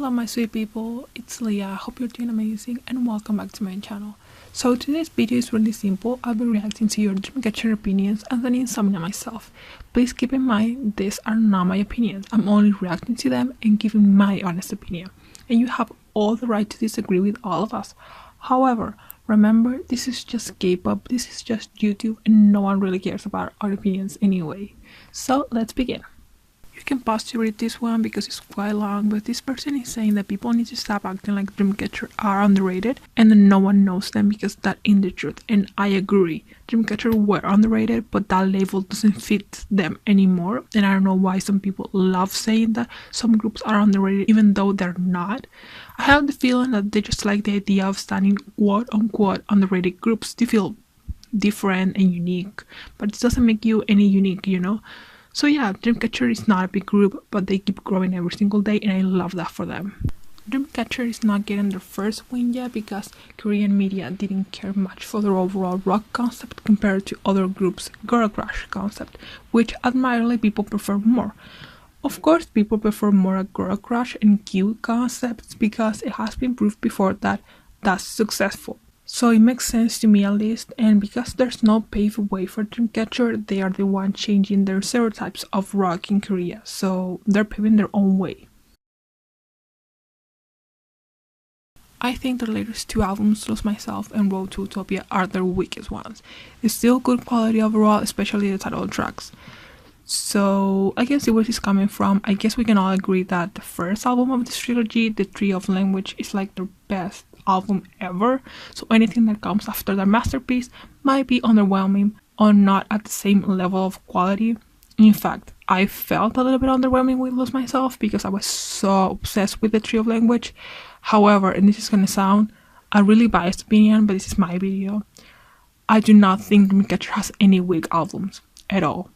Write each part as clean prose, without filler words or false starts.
Hello my sweet people, it's Leah. I hope you're doing amazing and welcome back to my channel. So today's video is really simple. I'll be reacting to your Dreamcatcher opinions and then Insomnia myself. Please keep in mind these are not my opinions. I'm only reacting to them and giving my honest opinion. And you have all the right to disagree with all of us. However, remember, this is just K-pop, this is just YouTube, and no one really cares about our opinions anyway. So let's begin. You can pause to read this one because it's quite long, but this person is saying that people need to stop acting like Dreamcatcher are underrated and that no one knows them because that ain't the truth. And I agree, Dreamcatcher were underrated, but that label doesn't fit them anymore. And I don't know why some people love saying that some groups are underrated even though they're not. I have the feeling that they just like the idea of standing quote-unquote underrated groups to feel different and unique, but it doesn't make you any unique, you know? So yeah, Dreamcatcher is not a big group, but they keep growing every single day and I love that for them. Dreamcatcher is not getting their first win yet because Korean media didn't care much for their overall rock concept compared to other groups' girl crush concept, which admirably people prefer more. Of course, people prefer more a girl crush and cute concepts because it has been proved before that that's successful. So it makes sense to me at least, and because there's no paved way for Dreamcatcher, they are the one changing their stereotypes of rock in Korea, so they're paving their own way. I think their latest two albums, Lose Myself and Road to Utopia, are their weakest ones. It's still good quality overall, especially the title tracks. So I can see where he's coming from. I guess we can all agree that the first album of this trilogy, The Tree of Language, is like their best album ever, so anything that comes after their masterpiece might be underwhelming or not at the same level of quality. In fact, I felt a little bit underwhelming with Lose Myself because I was so obsessed with The Tree of Language. However, and this is gonna sound a really biased opinion, but this is my video, I do not think Dreamcatcher has any weak albums at all.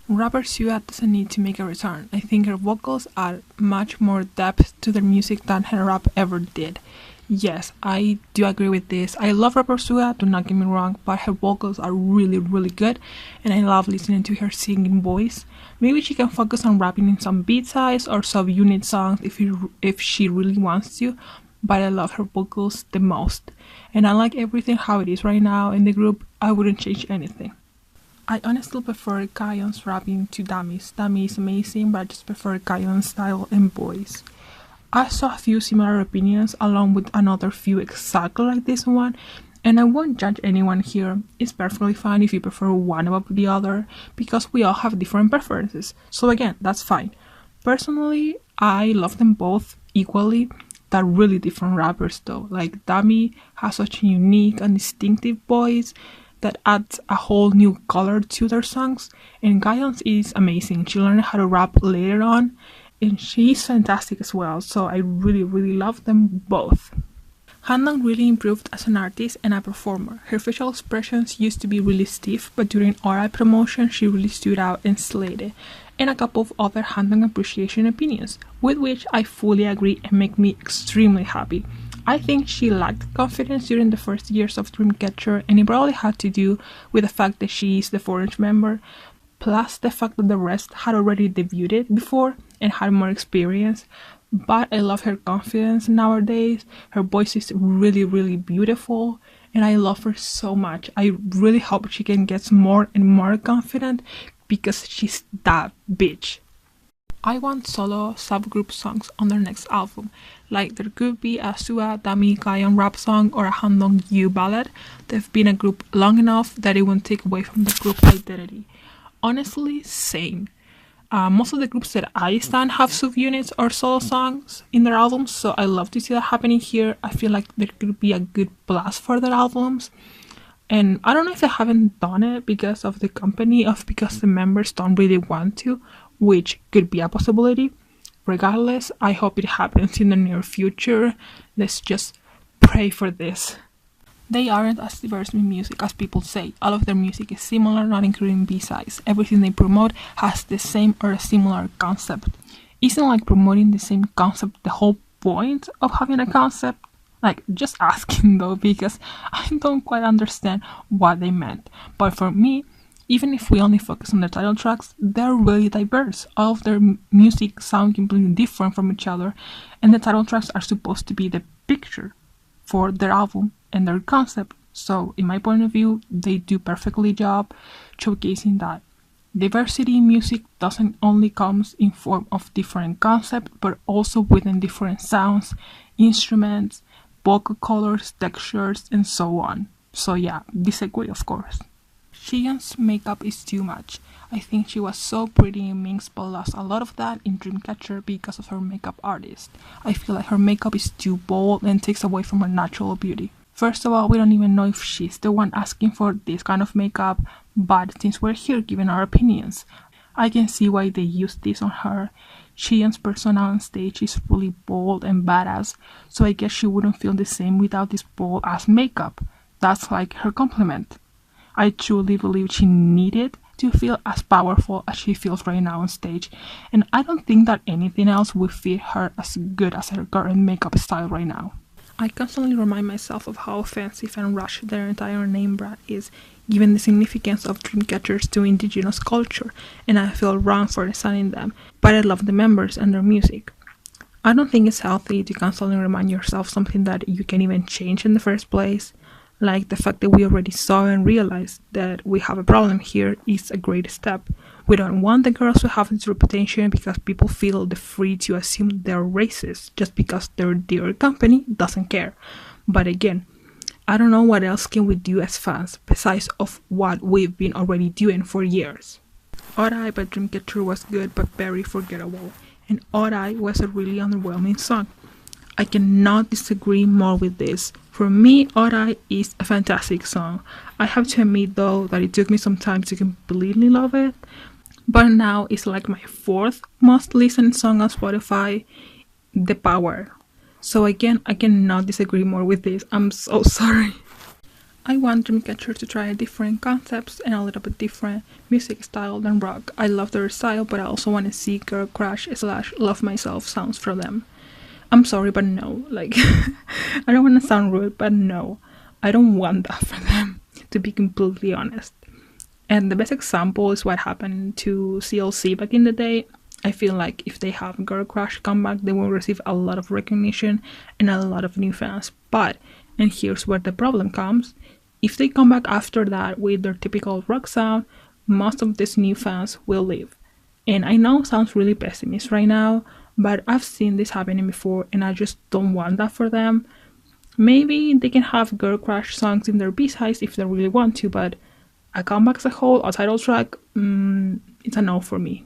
Rapper Suga doesn't need to make a return. I think her vocals add much more depth to their music than her rap ever did. Yes, I do agree with this. I love rapper Suga, do not get me wrong, but her vocals are really good and I love listening to her singing voice. Maybe she can focus on rapping in some B-sides or sub-unit songs if she really wants to, but I love her vocals the most. And I like everything how it is right now in the group. I wouldn't change anything. I honestly prefer Gyeon's rapping to Dami's. Dami is amazing, but I just prefer Gyeon's style and voice. I saw a few similar opinions along with another few exactly like this one, and I won't judge anyone here. It's perfectly fine if you prefer one above the other because we all have different preferences, so again, that's fine. Personally, I love them both equally. They're really different rappers though. Like Dami has such a unique and distinctive voice that adds a whole new color to their songs, and Gyeon's is amazing. She learned how to rap later on and she's fantastic as well, so I really love them both. Handong really improved as an artist and a performer. Her facial expressions used to be really stiff, but during RI promotion she really stood out and slayed it. And a couple of other Handong appreciation opinions, with which I fully agree and make me extremely happy. I think she lacked confidence during the first years of Dreamcatcher, and it probably had to do with the fact that she is the 4-inch member, plus the fact that the rest had already debuted before and had more experience. But I love her confidence nowadays. Her voice is really beautiful and I love her so much. I really hope she can get more and more confident because she's that bitch. I want solo subgroup songs on their next album. Like there could be a Suga Dami Gyeon rap song or a Handong U ballad. They've been a group long enough that it won't take away from the group identity. Honestly, same. Most of the groups that I stan have subunits or solo songs in their albums, so I love to see that happening here. I feel like there could be a good blast for their albums. And I don't know if they haven't done it because of the company or because the members don't really want to, which could be a possibility. Regardless, I hope it happens in the near future. Let's just pray for this. They aren't as diverse in music as people say. All of their music is similar, not including B-sides. Everything they promote has the same or a similar concept. Isn't like promoting the same concept the whole point of having a concept? Like, just asking though, because I don't quite understand what they meant. But for me, Even if we only focus on the title tracks, they're really diverse. All of their music sound completely different from each other, and the title tracks are supposed to be the picture for their album and their concept. So, in my point of view, they do perfectly job showcasing that diversity in music doesn't only comes in form of different concepts, but also within different sounds, instruments, vocal colors, textures, and so on. So yeah, disagree of course. Xian's makeup is too much. I think she was so pretty in Minx but lost a lot of that in Dreamcatcher because of her makeup artist. I feel like her makeup is too bold and takes away from her natural beauty. First of all, we don't even know if she's the one asking for this kind of makeup, but since we're here giving our opinions, I can see why they used this on her. Xian's persona on stage is fully bold and badass, so I guess she wouldn't feel the same without this bold ass makeup. That's like her compliment. I truly believe she needed to feel as powerful as she feels right now on stage, and I don't think that anything else would fit her as good as her current makeup style right now. I constantly remind myself of how offensive and rushed their entire name brand is, given the significance of Dreamcatchers to indigenous culture, and I feel wrong for assigning them, but I love the members and their music. I don't think it's healthy to constantly remind yourself something that you can't even change in the first place. Like the fact that we already saw and realized that we have a problem here is a great step. We don't want the girls to have this reputation because people feel the free to assume they're racist just because their dear company doesn't care. But again, I don't know what else can we do as fans besides of what we've been already doing for years. Orai by Dreamcatcher was good but very forgettable, and Orai was a really underwhelming song. I cannot disagree more with this. For me, Orai is a fantastic song. I have to admit though that it took me some time to completely love it, but now it's like my fourth most listened song on Spotify, The Power. So again, I cannot disagree more with this. I'm so sorry. I want Dreamcatcher to try different concepts and a little bit different music style than rock. I love their style, but I also want to see Girl Crush / Love Myself sounds from them. I'm sorry, but no. Like, I don't want to sound rude, but no. I don't want that for them, to be completely honest. And the best example is what happened to CLC back in the day. I feel like if they have Girl Crush come back, they will receive a lot of recognition and a lot of new fans. But, and here's where the problem comes, if they come back after that with their typical rock sound, most of these new fans will leave. And I know it sounds really pessimist right now, but I've seen this happening before and I just don't want that for them. Maybe they can have Girl Crush songs in their B-sides if they really want to, but a comeback as a whole, a title track, it's a no for me.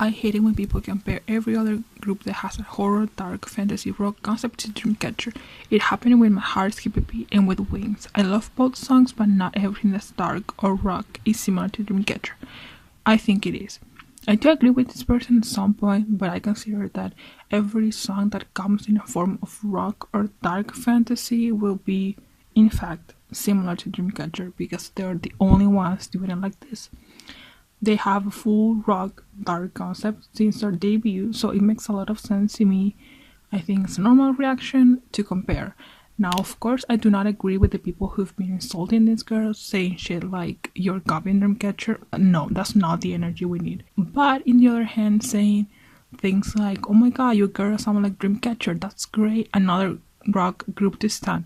I hate it when people compare every other group that has a horror, dark, fantasy, rock concept to Dreamcatcher. It happened with My Heart Skip a Beat and with Wings. I love both songs, but not everything that's dark or rock is similar to Dreamcatcher. I think it is. I do agree with this person at some point, but I consider that every song that comes in a form of rock or dark fantasy will be, in fact, similar to Dreamcatcher because they're the only ones doing it like this. They have a full rock dark concept since their debut, so it makes a lot of sense to me. I think it's a normal reaction to compare. Now, of course, I do not agree with the people who've been insulting these girls, saying shit like, you're copying Dreamcatcher. No, that's not the energy we need. But, in the other hand, saying things like, oh my god, your girls sound like Dreamcatcher, that's great, another rock group to stand.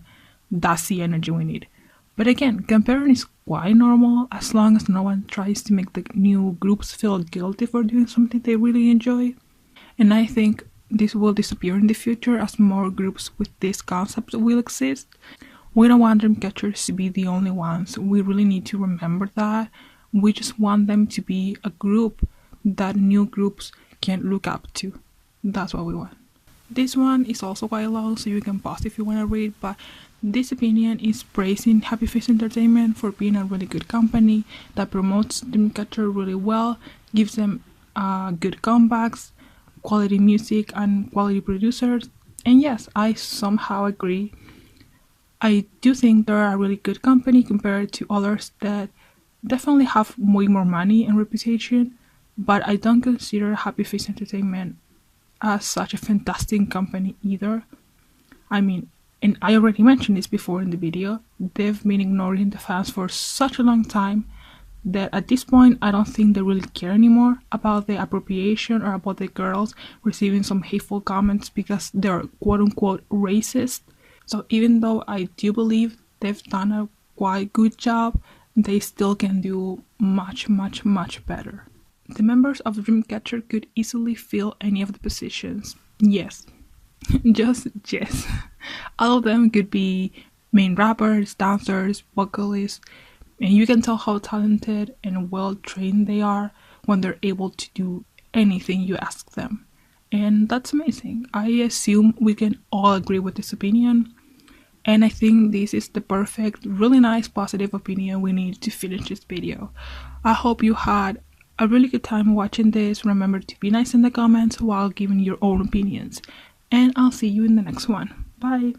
That's the energy we need. But again, comparing is quite normal as long as no one tries to make the new groups feel guilty for doing something they really enjoy. And I think this will disappear in the future as more groups with this concept will exist. We don't want Dreamcatchers to be the only ones. We really need to remember that. We just want them to be a group that new groups can look up to. That's what we want. This one is also quite long, so you can pause if you want to read, but this opinion is praising Happy Face Entertainment for being a really good company that promotes Dreamcatcher really well, gives them good comebacks, quality music, and quality producers. And yes, I somehow agree. I do think they're a really good company compared to others that definitely have way more money and reputation, but I don't consider Happy Face Entertainment as such a fantastic company either. I mean, and I already mentioned this before in the video, they've been ignoring the fans for such a long time that at this point I don't think they really care anymore about the appropriation or about the girls receiving some hateful comments because they're quote-unquote racist. So even though I do believe they've done a quite good job, they still can do much better. The members of Dreamcatcher could easily fill any of the positions. Yes. Just yes. All of them could be main rappers, dancers, vocalists, and you can tell how talented and well trained they are when they're able to do anything you ask them. And that's amazing. I assume we can all agree with this opinion. And I think this is the perfect, really nice, positive opinion we need to finish this video. I hope you had a really good time watching this. Remember to be nice in the comments while giving your own opinions. And I'll see you in the next one. Bye!